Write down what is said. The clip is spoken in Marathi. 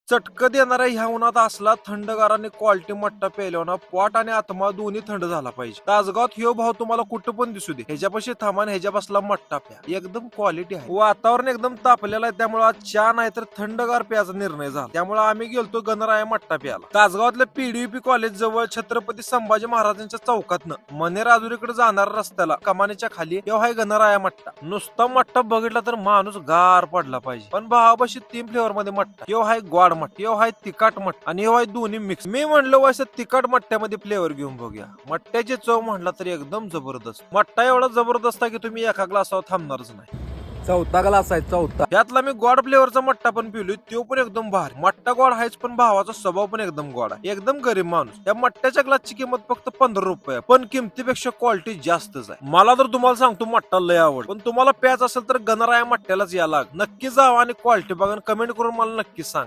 चटक देणारा ह्या उन्हात असला थंडगार आणि क्वालिटी मट्टा प्यायला पोट आणि आत्मा दोन्ही थंड झाला पाहिजे. तासगावात ह्यो भाव तुम्हाला कुठं पण दिसू दे, ह्याच्यापाशी थांबा आणि ह्याच्या बसला मट्टा प्या, एकदम क्वालिटी आहे. वातावरण एकदम तापलेलं आहे, त्यामुळे आज चहा नाही तर थंडगार प्यायचा निर्णय झाला. त्यामुळे आम्ही गेलतो गणराया मट्टा प्यायला. तासगावातल्या पीडीपी कॉलेज जवळ छत्रपती संभाजी महाराजांच्या चौकातनं मने राजुरीकडे जाणाऱ्या रस्त्याला कमानीच्या खाली ह्यो आहे गणराया मट्टा. नुसता मट्टा बघितला तर माणूस गार पडला पाहिजे. पण भावापाशी 3 फ्लेवर मध्ये मट्टा. ह्यो आहे गोड मट्टा, ह्यो आहे तिखट मट्टा आणि ह्यो आहे दोन्ही मिक्स. मी म्हणलं वैसे तिखट मट्ट्यामध्ये फ्लेवर घेऊन बघूया. मट्ट्याची चव म्हणला तर एकदम जबरदस्त. मट्टा एवढा जबरदस्त आहे की तुम्ही एका ग्लासावर थांबणारच नाही. चौथा ग्लास आहे चौथा. यातला मी गोड फ्लेवरचा मट्टा पण पिलोय, तो पण एकदम भारी. मट्टा गोड आहेच, पण भावाचा स्वभाव पण एकदम गोड आहे. एकदम गरीब माणूस. या मट्ट्याच्या ग्लासची किंमत फक्त 15 रुपये, पण किमतीपेक्षा क्वालिटी जास्तच आहे. मला तर तुम्हाला सांगतो मट्टा लय आवड, पण तुम्हाला प्यायचा असेल तर गणराया मट्ट्यालाच या लाग. नक्की जावा आणि क्वालिटी बघा, कमेंट करून मला नक्की सांगा.